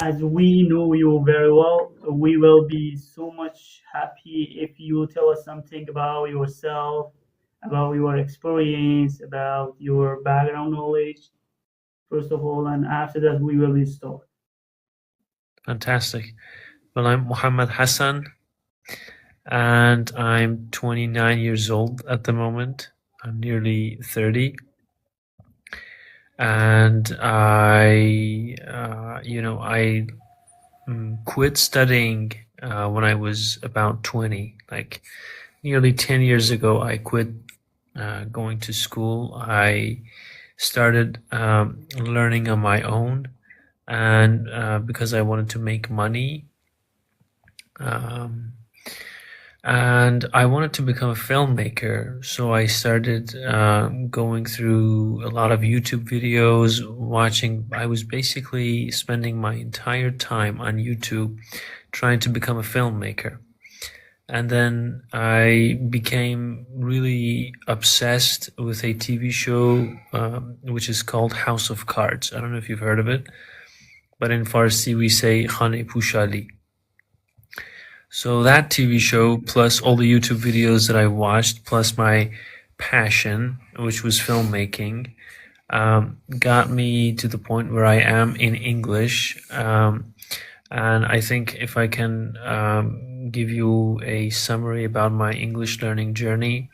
as we know you very well, we will be so much happy if you tell us something about yourself, about your experience, about your background knowledge, first of all, and after that we will start. Fantastic. Well, I'm Muhammad Hassan, and I'm 29 years old at the moment. I'm nearly 30, and I quit studying when I was about 20. Like nearly 10 years ago, I quit going to school. I started learning on my own, and because I wanted to make money. Um, and I wanted to become a filmmaker, so I started going through a lot of YouTube videos, watching. I was basically spending my entire time on YouTube trying to become a filmmaker. And then I became really obsessed with a TV show which is called House of Cards. I don't know if you've heard of it, but in Farsi we say Khane Pushali. So that TV show, plus all the YouTube videos that I watched, plus my passion, which was filmmaking, got me to the point where I am in English. And I think if I can give you a summary about my English learning journey,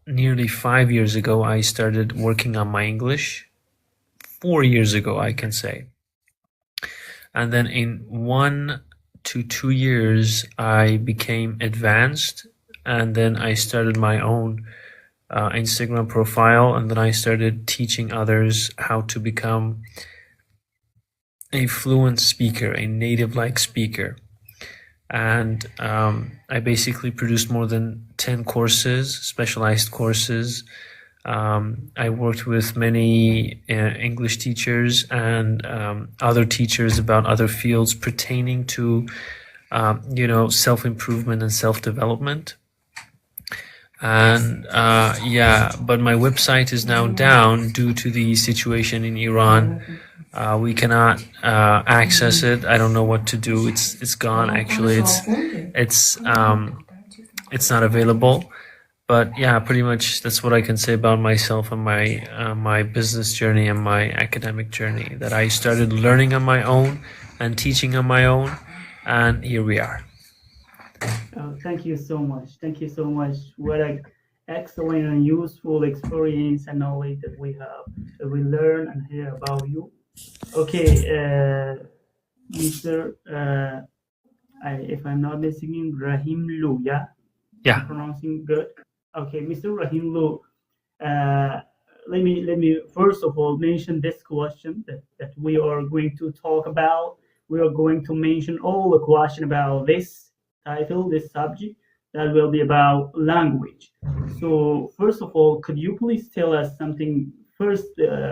nearly 5 years ago, I started working on my English. 4 years ago, I can say. And then in 1 to 2 years, I became advanced, and then I started my own Instagram profile, and then I started teaching others how to become a fluent speaker, a native-like speaker. And I basically produced more than 10 courses, specialized courses. I worked with many English teachers and other teachers about other fields pertaining to, self-improvement and self-development. And but my website is now down due to the situation in Iran. We cannot access it. I don't know what to do. It's gone. Actually, it's not available. But yeah, pretty much that's what I can say about myself and my business journey and my academic journey. That I started learning on my own and teaching on my own, and here we are. Thank you so much. Thank you so much. What an excellent and useful experience and knowledge that we have, that we learn and hear about you. Okay, Mr. If I'm not mistaken, Rahim Lu, yeah? Yeah. I'm pronouncing good. Okay, Mr. Rahim Lu, uh, let me first of all mention this question that we are going to talk about. We are going to mention all the question about this title, this subject that will be about language. So first of all, could you please tell us something first,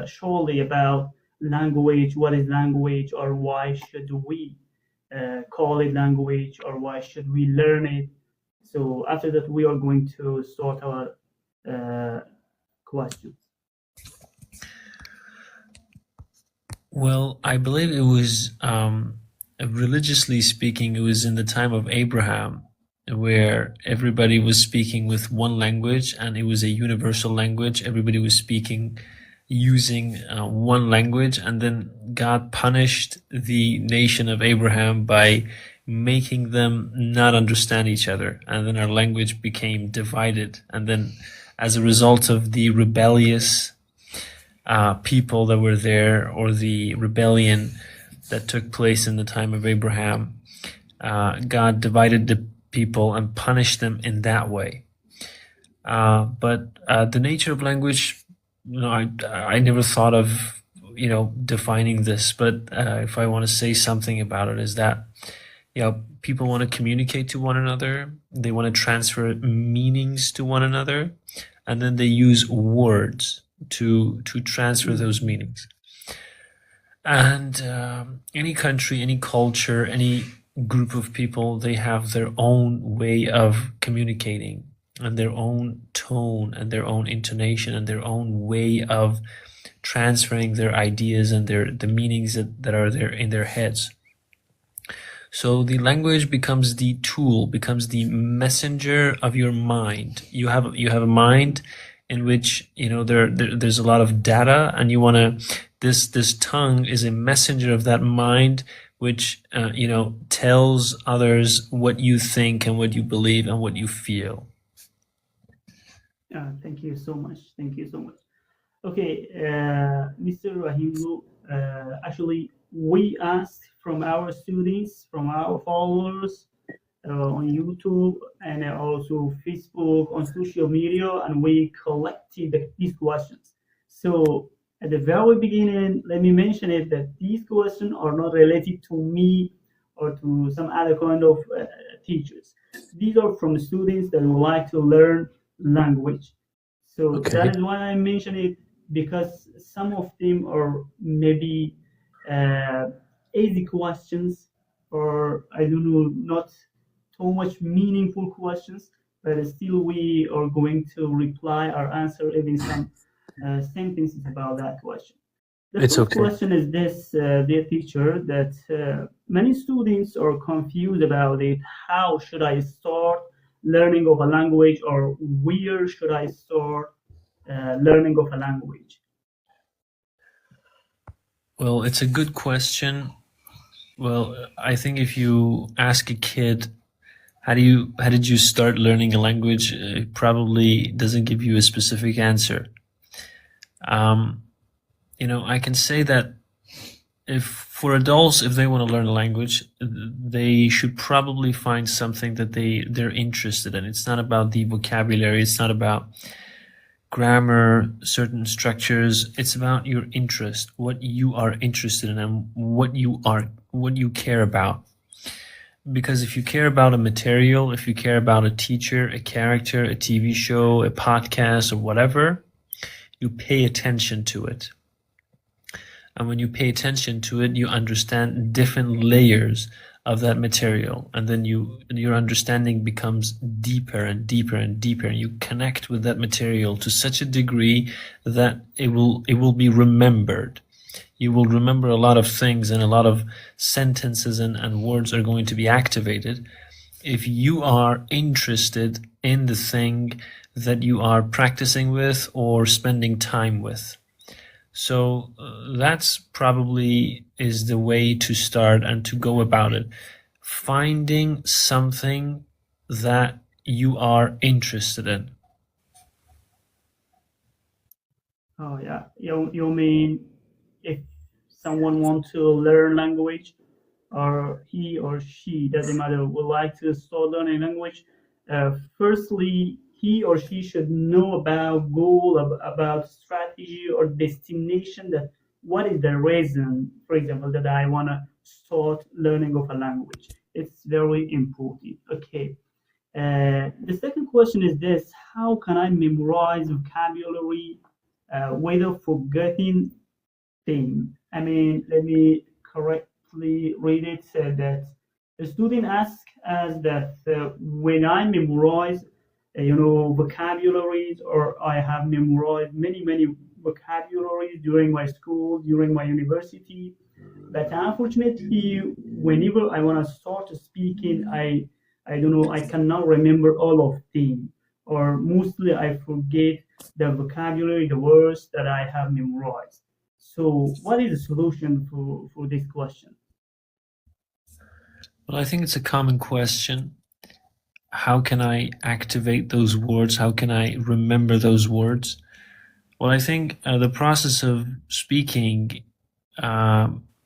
shortly about language? What is language, or why should we call it language, or why should we learn it? So after that, we are going to start our questions. Well, I believe it was, religiously speaking, it was in the time of Abraham, where everybody was speaking with one language, and it was a universal language. Everybody was speaking using one language, and then God punished the nation of Abraham by making them not understand each other, and then our language became divided. And then, as a result of the rebellious people that were there, or the rebellion that took place in the time of Abraham, God divided the people and punished them in that way. But the nature of language, I never thought of, defining this. But if I want to say something about it, is that, people want to communicate to one another. They want to transfer meanings to one another, and then they use words to transfer those meanings. And any country, any culture, any group of people, they have their own way of communicating, and their own tone, and their own intonation, and their own way of transferring their ideas and the meanings that are there in their heads. So the language becomes the tool, becomes the messenger of your mind. You have a mind in which there's a lot of data, and you want to. This tongue is a messenger of that mind, which tells others what you think and what you believe and what you feel. Thank you so much. Thank you so much. Okay, Mr. Rahimlu, actually, we asked from our students, from our followers on YouTube and also Facebook, on social media, and we collected these questions. So at the very beginning, let me mention it that these questions are not related to me or to some other kind of teachers. These are from students that would like to learn language. So Okay. that is why I mention it, because some of them are maybe easy questions, or I don't know, not too much meaningful questions, but still we are going to reply or answer even some sentences about that question. The It's first okay. question is this, dear teacher, that many students are confused about it. How should I start learning of a language, or where should I start learning of a language? Well, it's a good question. Well, I think if you ask a kid, how did you start learning a language, it probably doesn't give you a specific answer. I can say that if for adults, if they want to learn a language, they should probably find something that they're interested in. It's not about the vocabulary. It's not about grammar, certain structures. It's about your interest, what you are interested in, and what you care about. Because if you care about a material, if you care about a teacher, a character, a TV show, a podcast, or whatever, you pay attention to it. And when you pay attention to it, you understand different layers of that material, and then your understanding becomes deeper and deeper and deeper, and you connect with that material to such a degree that it will be remembered. You will remember a lot of things, and a lot of sentences and words are going to be activated if you are interested in the thing that you are practicing with or spending time with. So that's probably is the way to start and to go about it. Finding something that you are interested in. Oh yeah, you mean if someone wants to learn language, or he or she, doesn't matter, would like to start learning language, firstly, he or she should know about goal, about strategy or destination, that what is the reason, for example, that I want to start learning of a language. It's very important. Okay. The second question is this: how can I memorize vocabulary without forgetting thing? I mean, let me correctly read it. That the student asks us that when I memorize, vocabularies, or I have memorized many vocabularies during my school, during my university, but unfortunately, whenever I want to start speaking, I don't know, I cannot remember all of them, or mostly I forget the vocabulary, the words that I have memorized. So, what is the solution for this question? Well, I think it's a common question. How can I activate those words? How can I remember those words? Well, I think the process of speaking,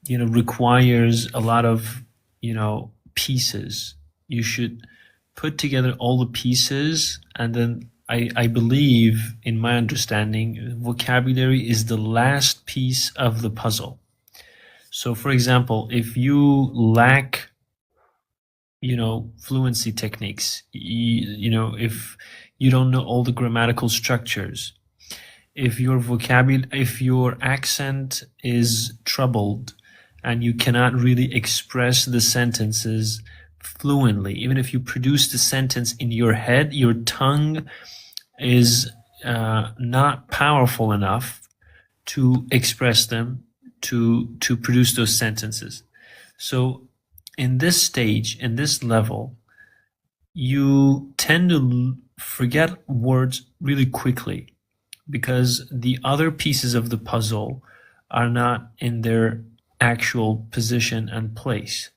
requires a lot of, pieces. You should put together all the pieces, and then I believe, in my understanding, vocabulary is the last piece of the puzzle. So, for example, if you lack, fluency techniques, if you don't know all the grammatical structures, if your accent is troubled and you cannot really express the sentences fluently, even if you produce the sentence in your head, your tongue is not powerful enough to express them, to produce those sentences. So in this stage, in this level, you tend to forget words really quickly because the other pieces of the puzzle are not in their actual position and place.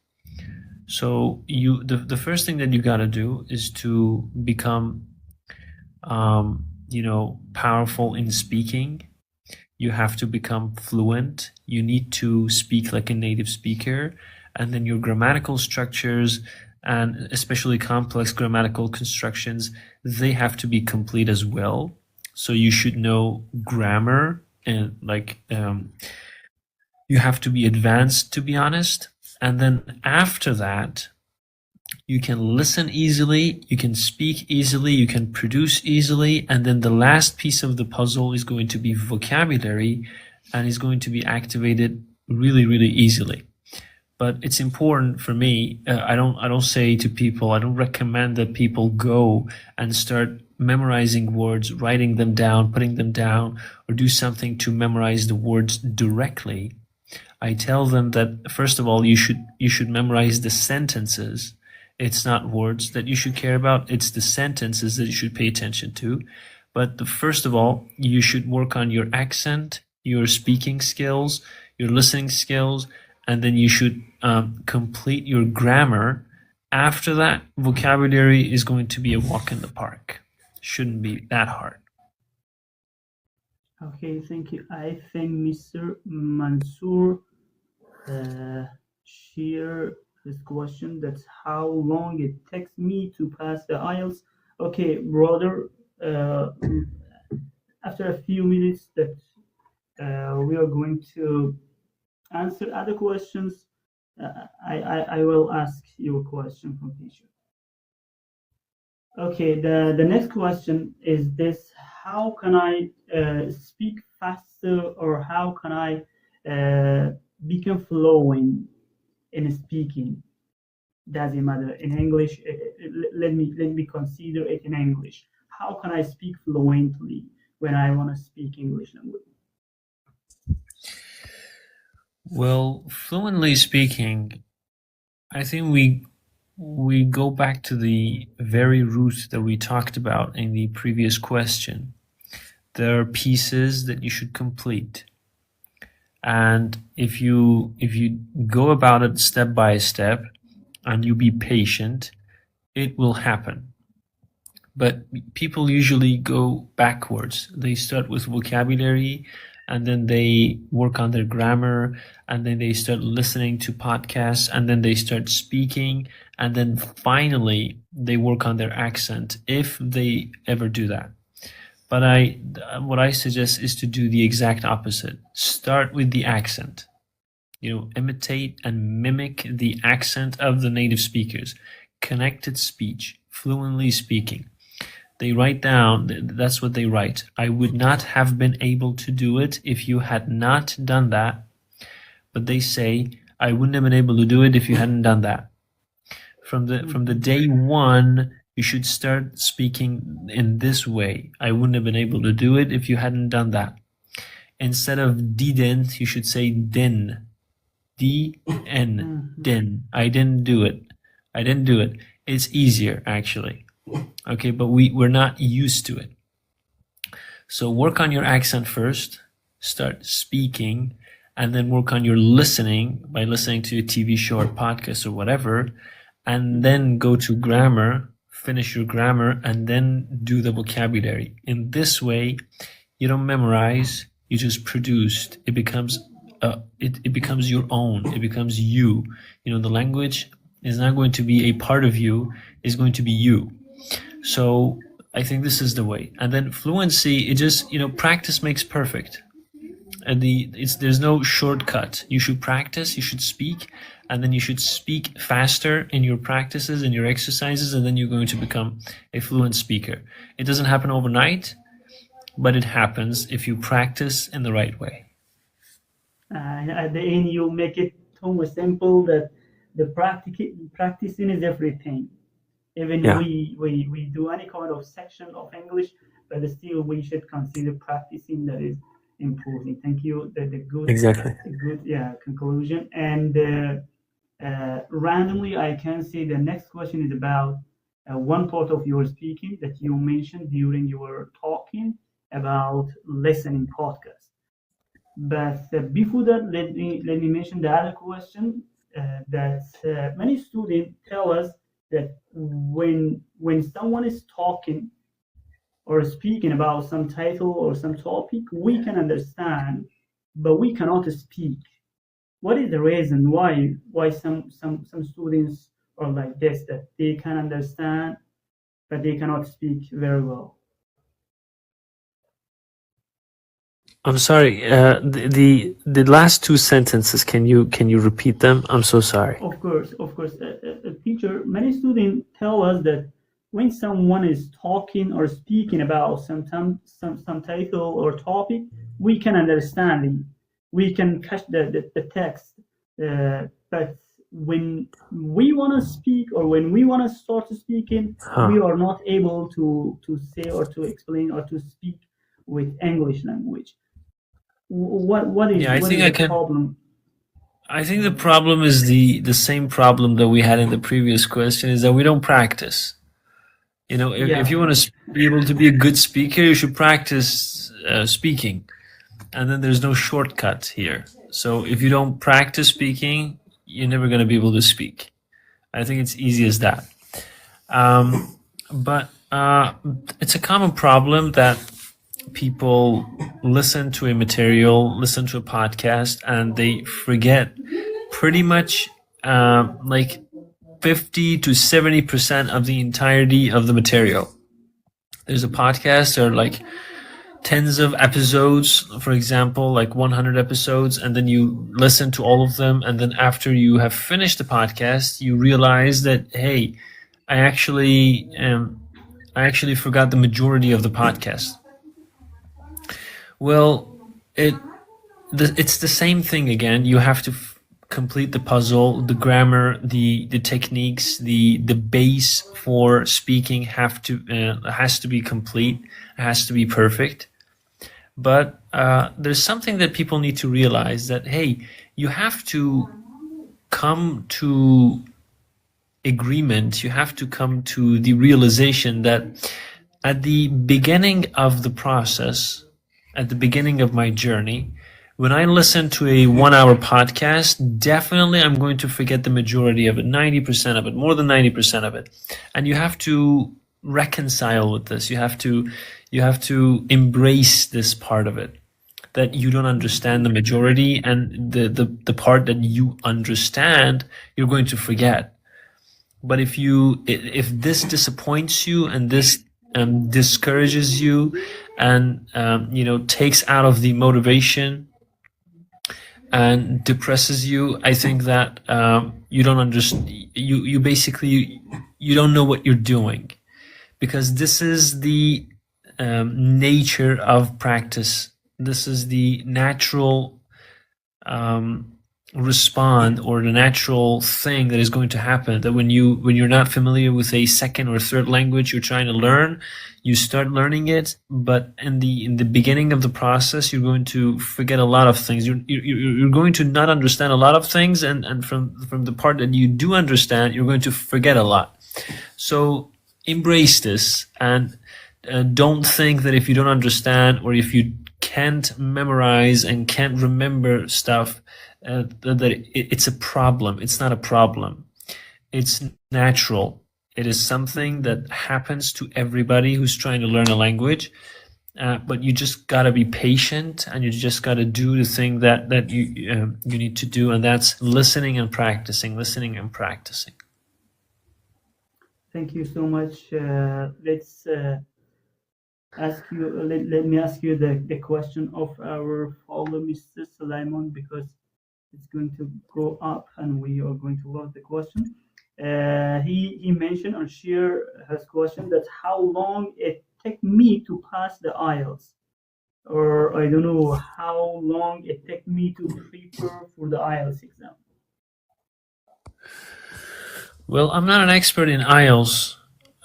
So the first thing that you got to do is to become powerful in speaking. You have to become fluent. You need to speak like a native speaker, and then your grammatical structures and especially complex grammatical constructions, they have to be complete as well. So you should know grammar and you have to be advanced, to be honest. And then after that, you can listen easily, you can speak easily, you can produce easily, and then the last piece of the puzzle is going to be vocabulary and is going to be activated really, really easily. But it's important for me. I don't say to people, I don't recommend that people go and start memorizing words, writing them down, putting them down, or do something to memorize the words directly. I tell them that first of all, you should memorize the sentences. It's not words that you should care about. It's the sentences that you should pay attention to. But first of all, you should work on your accent, your speaking skills, your listening skills, and then you should complete your grammar. After that, vocabulary is going to be a walk in the park. Shouldn't be that hard. Okay, thank you. I think Mr. Mansour share this question. That's how long it takes me to pass the IELTS. Okay, brother. After a few minutes, that we are going to answer other questions. I will ask you a question from teacher. Okay, the next question is this: how can I speak faster, or how can I become fluent in speaking? Doesn't matter in English. Let me consider it in English. How can I speak fluently when I want to speak English language? Well, fluently speaking, I think we go back to the very root that we talked about in the previous question. There are pieces that you should complete. And if you go about it step by step and you be patient, it will happen. But people usually go backwards. They start with vocabulary, and then they work on their grammar, and then they start listening to podcasts, and then they start speaking, and then finally they work on their accent, if they ever do that. But what I suggest is to do the exact opposite. Start with the accent. Imitate and mimic the accent of the native speakers. Connected speech, fluently speaking. They write down, that's what they write. I would not have been able to do it if you had not done that. But they say, I wouldn't have been able to do it if you hadn't done that. From the day one, you should start speaking in this way. I wouldn't have been able to do it if you hadn't done that. Instead of didn't, you should say din. D-N, din. I didn't do it. I didn't do it. It's easier, actually. Okay, but we're not used to it. So work on your accent first, start speaking, and then work on your listening by listening to a TV show or podcast or whatever, and then go to grammar, finish your grammar, and then do the vocabulary. In this way, you don't memorize, you just produce. It becomes it becomes your own. It becomes you. The language is not going to be a part of you, it's going to be you. So I think this is the way. And then fluency, it just, practice makes perfect. And there's no shortcut. You should practice, you should speak, and then you should speak faster in your practices and your exercises, and then you're going to become a fluent speaker. It doesn't happen overnight, but it happens if you practice in the right way. At the end, you make it so simple that the practicing is everything. Even we do any kind of section of English, but still we should consider practicing. That is improving. Thank you. Exactly. The good, yeah, conclusion. And randomly, I can say the next question is about one part of your speaking that you mentioned during your talking about listening podcast. But before that, let me mention the other question that many students tell us that when someone is talking or speaking about some title or some topic, we can understand, but we cannot speak. What is the reason why some students are like this, that they can understand but they cannot speak very well? I'm sorry. The last two sentences. Can you repeat them? I'm so sorry. Of course. A teacher, many students tell us that when someone is talking or speaking about some title or topic, we can understand it. We can catch the text. But when we want to speak or when we want to start speaking, we Huh. are not able to say or to explain or to speak with English language. Yeah, I What think is I the can. problem? I think the problem is the same problem that we had in the previous question, is that we don't practice. If Yeah. you want to be able to be a good speaker, you should practice speaking, and then there's no shortcut here. So if you don't practice speaking, you're never going to be able to speak. I think it's easy as that. But it's a common problem that people listen to a material, listen to a podcast, and they forget pretty much like 50 to 70% of the entirety of the material. There's a podcast, there are like tens of episodes, for example, like 100 episodes, and then you listen to all of them. And then after you have finished the podcast, you realize that, hey, I actually, I actually forgot the majority of the podcast. Well, it's the same thing again. You have to complete the puzzle, the grammar, the techniques, the base for speaking has to be complete, has to be perfect. But there's something that people need to realize, that hey, you have to come to agreement. You have to come to the realization that at the beginning of the process, at the beginning of my journey, when I listen to a 1 hour podcast, definitely I'm going to forget the majority of it, 90% of it, more than 90% of it. And you have to reconcile with this. You have to embrace this part of it, that you don't understand the majority, and the part that you understand, you're going to forget. But if this disappoints you, and this discourages you, and takes out of the motivation and depresses you, I think that you don't understand. You basically you don't know what you're doing, because this is the nature of practice. This is the natural respond, or the natural thing that is going to happen, that when you're not familiar with a second or third language you're trying to learn, you start learning it, but in the beginning of the process you're going to forget a lot of things. You're going to not understand a lot of things, and from the part that you do understand, you're going to forget a lot. So embrace this, and don't think that if you don't understand, or if you can't memorize and can't remember stuff, that it's a problem. It's not a problem. It's natural. It is something that happens to everybody who's trying to learn a language. But you just gotta be patient, and you just gotta do the thing that you need to do, and that's listening and practicing, listening and practicing. Thank you so much. Let's ask you. Let me ask you the question of our follower, Mr. Sulaiman, because it's going to go up, and we are going to love the question. He mentioned or share his question that how long it take me to pass the IELTS, or I don't know how long it take me to prepare for the IELTS exam. Well, I'm not an expert in IELTS,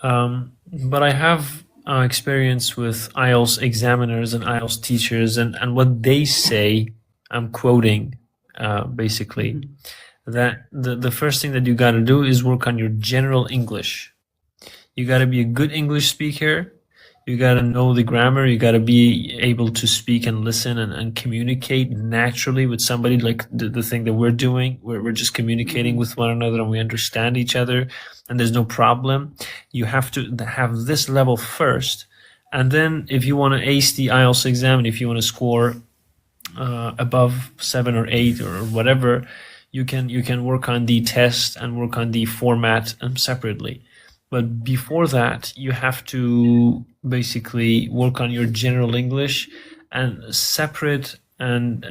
but I have experience with IELTS examiners and IELTS teachers, and what they say, I'm quoting basically, that the first thing that you got to do is work on your general English. You got to be a good English speaker. You got to know the grammar. You got to be able to speak and listen and communicate naturally with somebody, like the thing that we're doing. We're just communicating with one another and we understand each other and there's no problem. You have to have this level first. And then if you want to ace the IELTS exam, and if you want to score above 7 or 8 or whatever, you can work on the test and work on the format separately. But before that, you have to basically work on your general English and separate and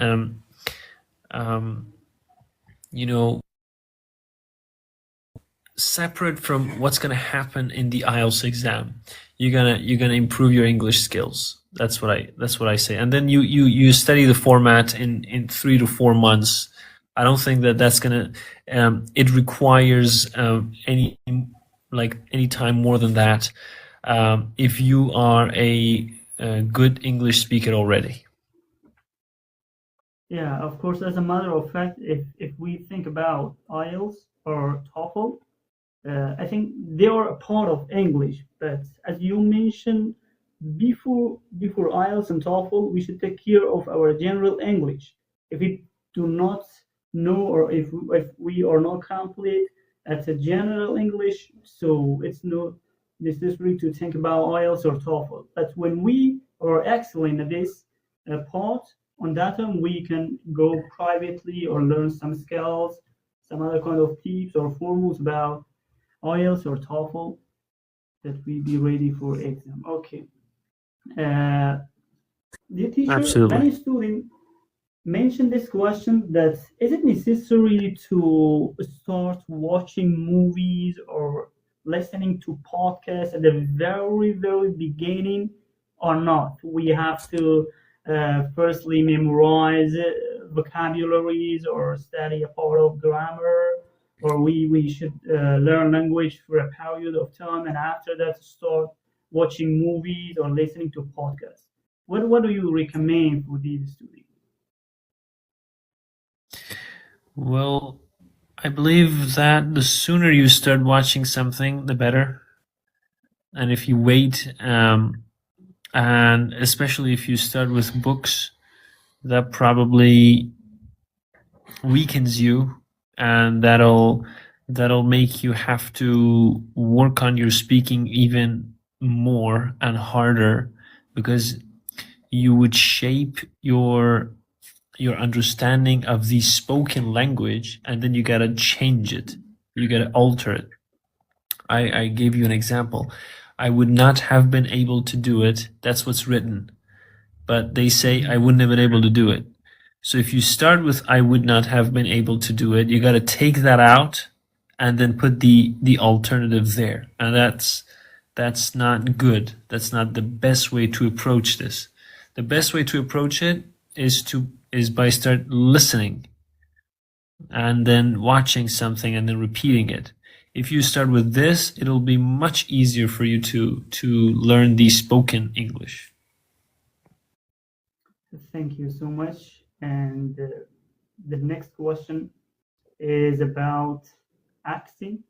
separate from what's going to happen in the IELTS exam. You're gonna improve your English skills. That's what I say. And then you study the format in 3 to 4 months. I don't think that's gonna. It requires any time more than that if you are a good English speaker already. Yeah, of course, as a matter of fact, if we think about IELTS or TOEFL, I think they are a part of English, but as you mentioned, before IELTS and TOEFL, we should take care of our general English. If we do not know, or if we are not complete at a general English, so it's not necessary to think about IELTS or TOEFL. But when we are excellent at this part, on that time we can go privately or learn some skills, some other kind of tips or formulas about IELTS or TOEFL that we be ready for exam. Okay. The teacher, Absolutely. many students mentioned this question, that is it necessary to start watching movies or listening to podcasts at the very, very beginning or not? We have to firstly memorize vocabularies or study a part of grammar, or we should learn language for a period of time and after that start watching movies or listening to podcasts. What do you recommend for these students? Well, I believe that the sooner you start watching something, the better. And if you wait, and especially if you start with books, that probably weakens you, and that'll make you have to work on your speaking even more and harder, because you would shape your understanding of the spoken language, and then you gotta change it. You gotta alter it. I gave you an example. I would not have been able to do it. That's what's written. But they say I wouldn't have been able to do it. So if you start with I would not have been able to do it, you gotta take that out and then put the alternative there. And that's not good. That's not the best way to approach this. The best way to approach it is by start listening and then watching something and then repeating it. If you start with this, it'll be much easier for you to learn the spoken English. Thank you so much. And the next question is about accent.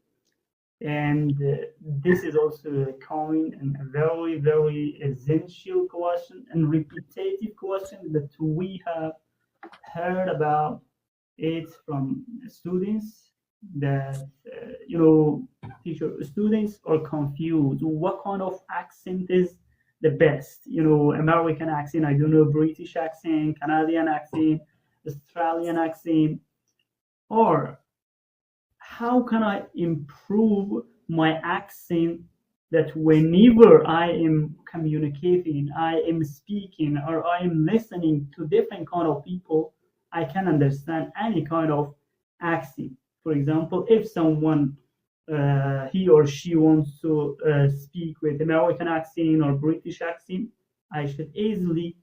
And this is also a common and a very, very essential question and repetitive question that we have heard about it from students, that students are confused what kind of accent is the best. American accent, I don't know, British accent, Canadian accent, Australian accent, or how can I improve my accent, that whenever I am communicating, I am speaking, or I am listening to different kind of people, I can understand any kind of accent. For example, if someone he or she wants to speak with American accent or British accent, I should easily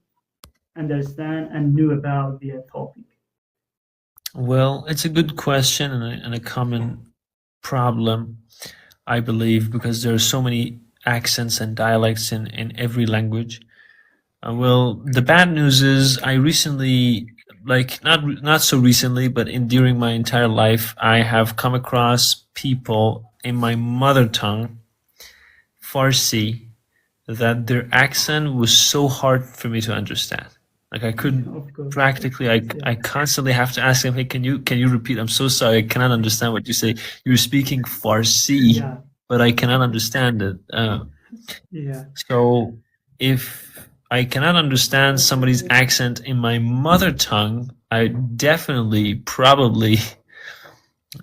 understand and know about the topic. Well, it's a good question and a common problem, I believe, because there are so many accents and dialects in every language. Well, the bad news is I recently, like not so recently, but in during my entire life, I have come across people in my mother tongue, Farsi, that their accent was so hard for me to understand. Like I couldn't Of course, of practically, course, yeah, I constantly have to ask them, hey, can you repeat? I'm so sorry, I cannot understand what you say. You're speaking Farsi, yeah, but I cannot understand it. yeah, So if I cannot understand somebody's accent in my mother tongue, I definitely, probably,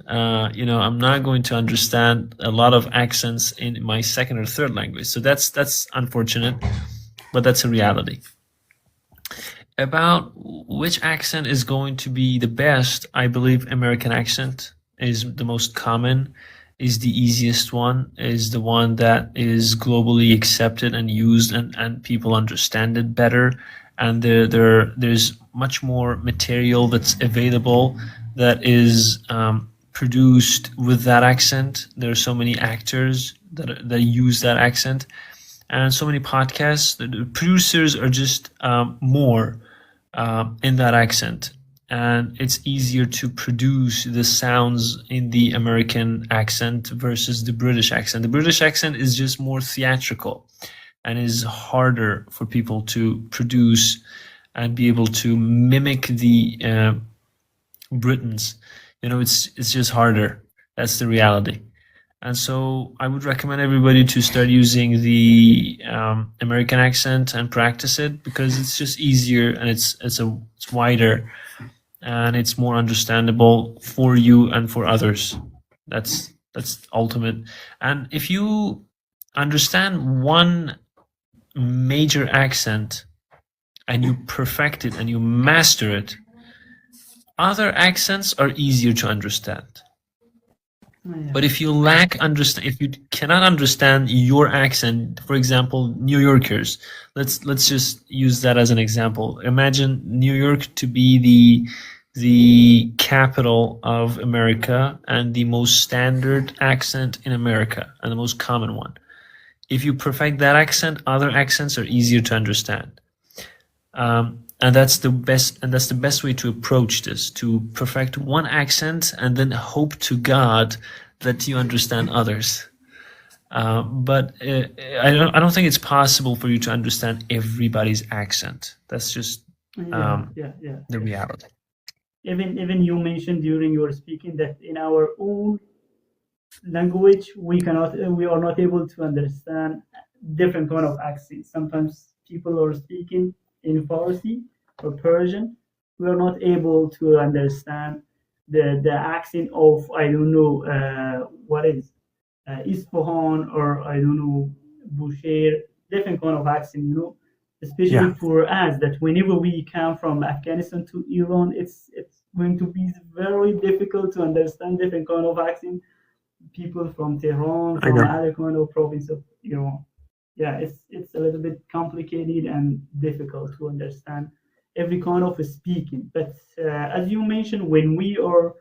I'm not going to understand a lot of accents in my second or third language. So that's unfortunate, but that's a reality. About which accent is going to be the best, I believe American accent is the most common, is the easiest one, is the one that is globally accepted and used, and people understand it better. And there's much more material that's available that is produced with that accent. There are so many actors that use that accent, and so many podcasts. The producers are just more in that accent, and it's easier to produce the sounds in the American accent versus the British accent. The British accent is just more theatrical and is harder for people to produce and be able to mimic the Britons. It's just harder. That's the reality. And so I would recommend everybody to start using the American accent and practice it, because it's just easier, and it's wider, and it's more understandable for you and for others. That's ultimate. And if you understand one major accent and you perfect it and you master it, other accents are easier to understand. yeah, But if you cannot understand your accent, for example, New Yorkers, let's just use that as an example. Imagine New York to be the capital of America and the most standard accent in America and the most common one. If you perfect that accent, other accents are easier to understand. And that's the best way to approach this, to perfect one accent and then hope to God that you understand others. But I don't think it's possible for you to understand everybody's accent. That's just yeah, yeah, yeah. the reality. Even you mentioned during your speaking that in our own language we are not able to understand different kind of accents. Sometimes people are speaking in Farsi or Persian, we are not able to understand the accent of, I don't know, what is Isfahan, or I don't know, Bushehr, different kind of accent, especially Yeah, for us, that whenever we come from Afghanistan to Iran, it's going to be very difficult to understand different kind of accent, people from Tehran, I from know. other kind of province of Iran. Yeah, it's a little bit complicated and difficult to understand every kind of speaking. But as you mentioned, when we are,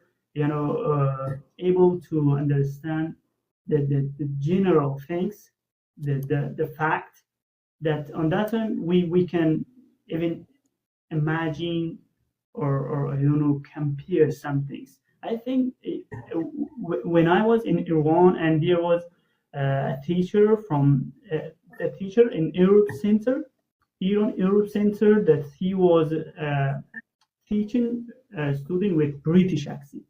able to understand the general things, the fact that on that time we can even imagine, or I don't know, compare some things. I think when I was in Iran, and there was a teacher from a teacher in Europe Center, Iran Europe Center, that he was teaching a student with British accent.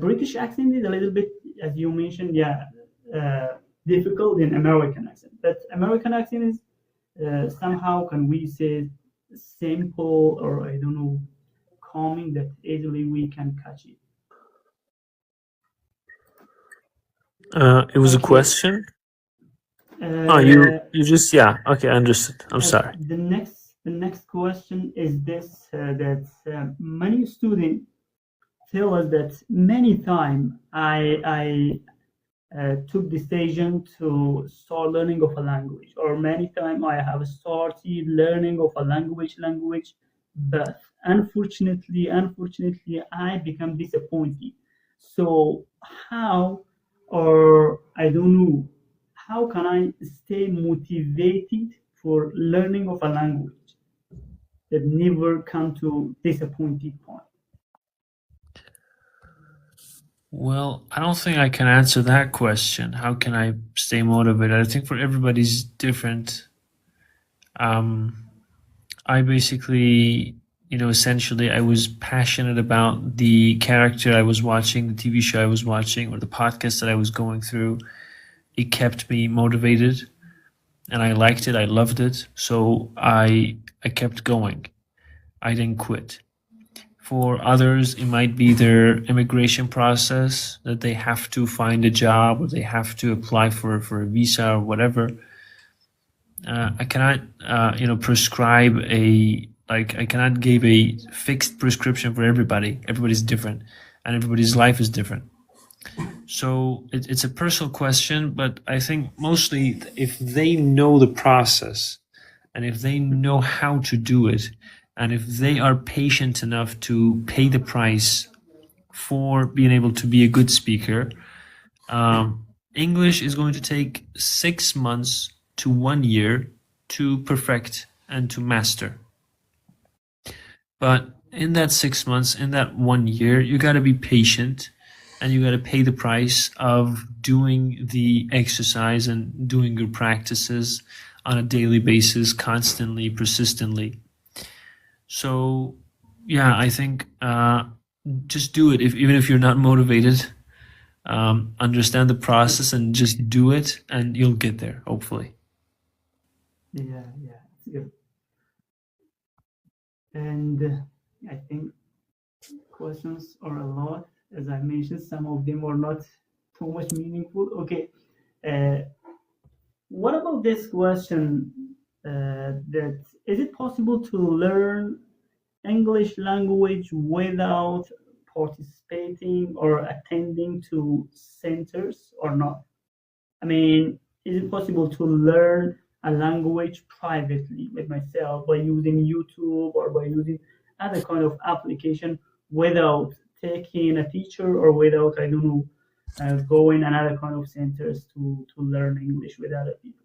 British accent is a little bit, as you mentioned, yeah, difficult in American accent. But American accent is somehow, can we say, simple, or I don't know, calming, that easily we can catch it. It was a Okay. question. Oh, you Uh, you just yeah. Okay, I understood. I'm sorry. the next question is this: that many students tell us that many times I took decision to start learning of a language, or many times I have started learning of a language, but unfortunately, I become disappointed. So how, or I don't know, how can I stay motivated for learning of a language that never come to disappointed point? Well, I don't think I can answer that question. How can I stay motivated? I think for everybody's different. Um, I basically, essentially, I was passionate about the character I was watching, the TV show I was watching, or the podcast that I was going through. It kept me motivated, and I liked it. I loved it, so I kept going. I didn't quit. For others, it might be their immigration process that they have to find a job or they have to apply for a visa or whatever. I cannot, prescribe I cannot give a fixed prescription for everybody. Everybody's different, and everybody's life is different. So it's a personal question, but I think mostly if they know the process and if they know how to do it, and if they are patient enough to pay the price for being able to be a good speaker, English is going to take 6 months to 1 year to perfect and to master. But in that 6 months, in that 1 year, you got to be patient and you got to pay the price of doing the exercise and doing your practices on a daily basis, constantly, persistently. So, yeah, I think just do it. Even if you're not motivated, understand the process and just do it, and you'll get there, hopefully. Yeah, yeah, it's good. And I think questions are a lot. As I mentioned, some of them are not too much meaningful. Okay, uh, what about this question? That is it possible to learn English language without participating or attending to centers or not? I mean, is it possible to learn a language privately with myself by using YouTube or by using other kind of application without taking a teacher or without, I don't know, going another kind of centers to learn English with other people?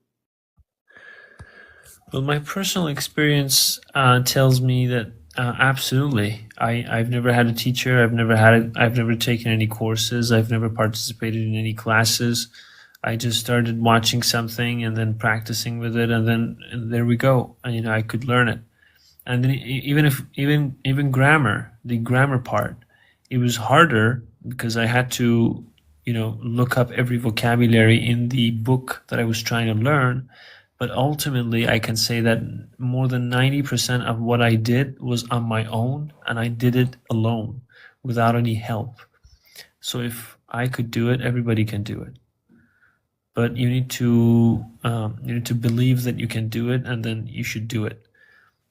Well, my personal experience tells me that absolutely. I've never had a teacher. I've never taken any courses. I've never participated in any classes. I just started watching something and then practicing with it, and there we go. And, I could learn it. And then even grammar, the grammar part, it was harder because I had to, look up every vocabulary in the book that I was trying to learn. But ultimately, I can say that more than 90% of what I did was on my own, and I did it alone without any help. So if I could do it, everybody can do it. But you need to believe that you can do it, and then you should do it.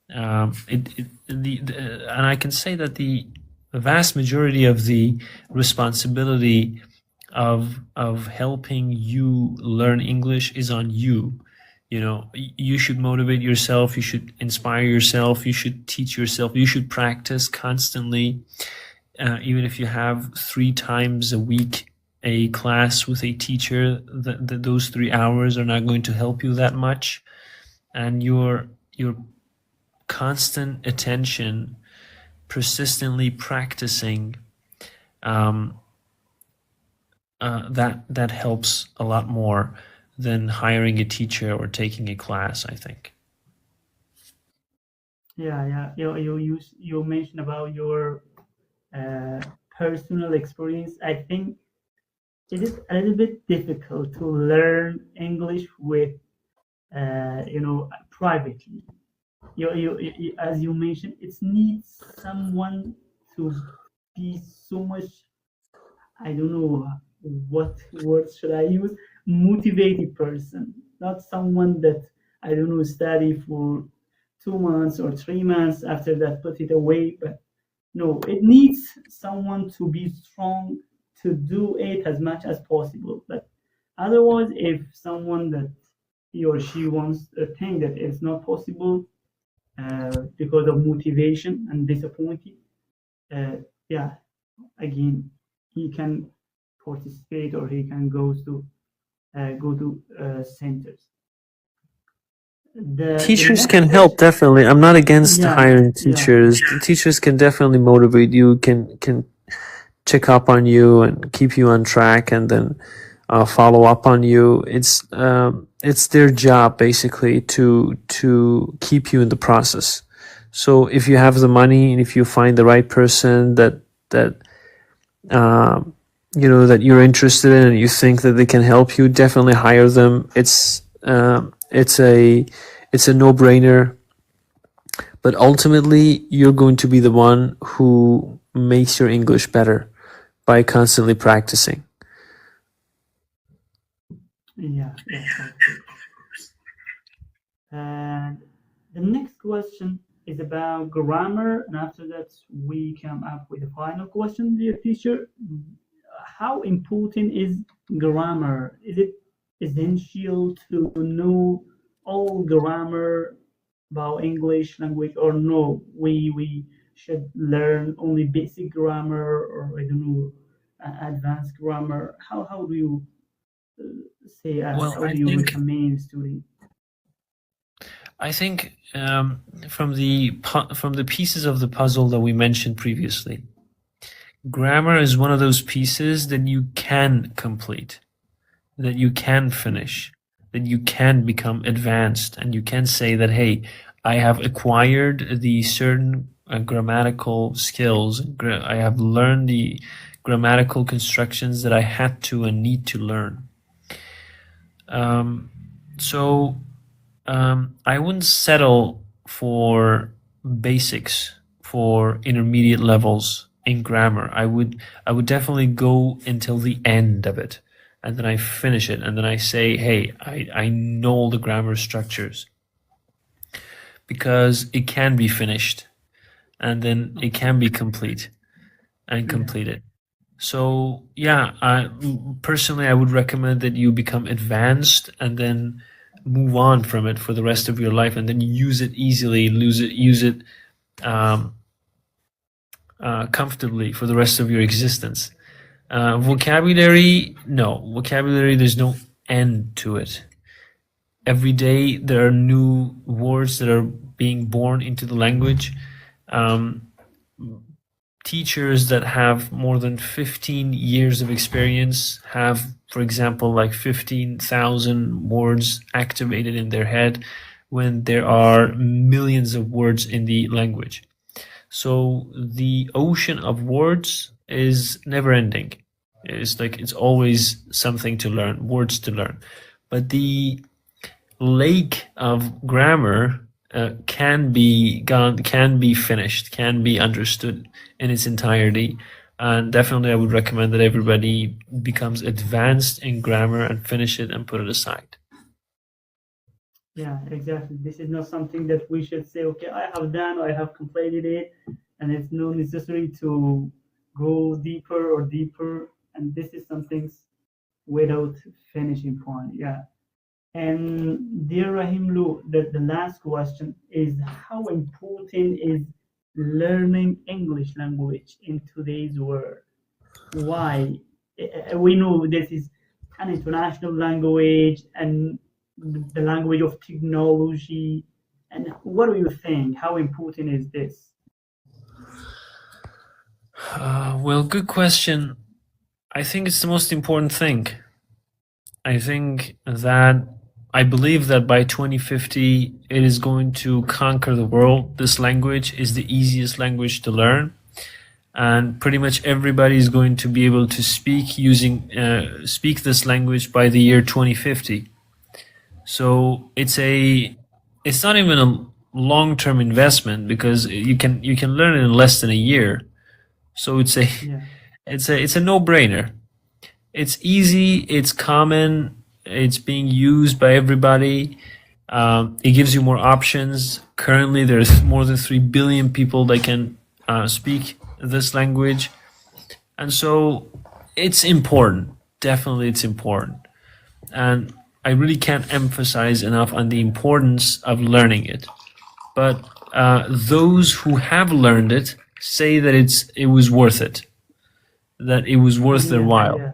And I can say that the vast majority of the responsibility of helping you learn English is on you. You should motivate yourself, you should inspire yourself, you should teach yourself, you should practice constantly. Even if you have 3 times a week a class with a teacher, those 3 hours are not going to help you that much. And your constant attention, persistently practicing, that helps a lot more than hiring a teacher or taking a class, I think. Yeah, yeah. You mentioned about your uh, personal experience. I think it is a little bit difficult to learn English with privately. As you mentioned, it needs someone to be so much, I don't know what words should I use, motivated person, not someone that, I don't know, study for 2 months or 3 months, after that put it away. But no, it needs someone to be strong to do it as much as possible. But otherwise, if someone that he or she wants to think that it's not possible because of motivation and disappointed, uh, yeah, again, he can participate or he can go to go-to centers. The Teachers next can help, question, definitely. I'm not against yeah, hiring yeah, teachers. The teachers can definitely motivate you, can check up on you and keep you on track, and then follow up on you. It's their job basically to keep you in the process. So if you have the money and if you find the right person that that you're interested in and you think that they can help you, definitely hire them. It's a no-brainer. But ultimately, you're going to be the one who makes your English better by constantly practicing. yeah, okay. And the next question is about grammar, and after that, we come up with the final question, dear teacher. How important is grammar? Is it essential to know all grammar about English language, or no? We should learn only basic grammar, or I don't know, advanced grammar. How do you say us? Well, How do you recommend students? I think from the pieces of the puzzle that we mentioned previously, grammar is one of those pieces that you can complete, that you can finish, that you can become advanced, and you can say that, hey, I have acquired the certain grammatical skills. I have learned the grammatical constructions that I had to and need to learn. So I wouldn't settle for basics, for intermediate levels in grammar. I would definitely go until the end of it, and then I finish it, and then I say, hey, I know all the grammar structures, because it can be finished, and then it can be complete and Yeah. completed. So yeah, personally, I would recommend that you become advanced and then move on from it for the rest of your life, and then use it easily, use it comfortably for the rest of your existence. Vocabulary, no. Vocabulary, there's no end to it. Every day there are new words that are being born into the language. Teachers that have more than 15 years of experience have, for example, like 15,000 words activated in their head when there are millions of words in the language. So the ocean of words is never ending. It's always something to learn, words to learn. But the lake of grammar can be finished, can be understood in its entirety. And definitely, I would recommend that everybody becomes advanced in grammar and finish it and put it aside. Yeah, exactly. This is not something that we should say, okay, I have done, I have completed it, and it's not necessary to go deeper or deeper. And this is something without finishing point. Yeah. And dear Rahimlu, the last question is how important is learning English language in today's world? Why? We know this is an international language and the language of technology. And what do you think? How important is this? Well, good question. I think it's the most important thing. I believe that by 2050, it is going to conquer the world. This language is the easiest language to learn, and pretty much everybody is going to be able to speak this language by the year 2050. So it's not even a long-term investment, because you can learn it in less than a year. So Yeah. it's a no-brainer. It's easy, it's common, it's being used by everybody. It gives you more options. Currently, there's more than 3 billion people that can speak this language. And so it's important. Definitely, it's important. And I really can't emphasize enough on the importance of learning it. But those who have learned it say that it was worth it, that it was worth their Yeah, while. yeah.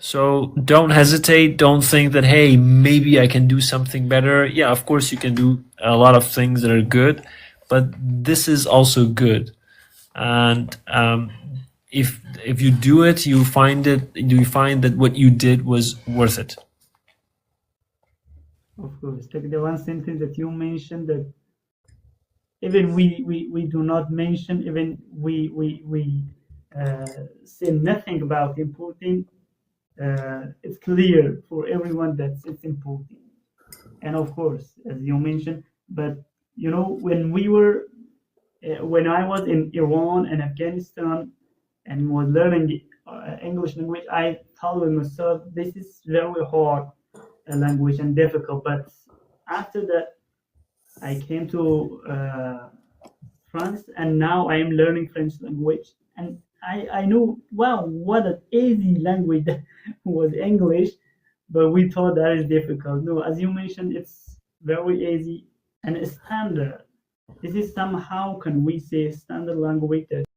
So don't hesitate. Don't think that, hey, maybe I can do something better. Yeah, of course you can do a lot of things that are good, but this is also good. And if you do it, you find that what you did was worth it. Of course, like the one sentence that you mentioned, that even we do not mention, even we say nothing about importing. It's clear for everyone that it's important. And of course, as you mentioned, but you know, when I was in Iran and Afghanistan and was learning English language, I thought with myself, this is very hard language and difficult. But after that, I came to France, and now I am learning French language, and I knew, wow, what an easy language that was English, but we thought that is difficult. No, as you mentioned, it's very easy and standard. This is somehow, can we say, standard language that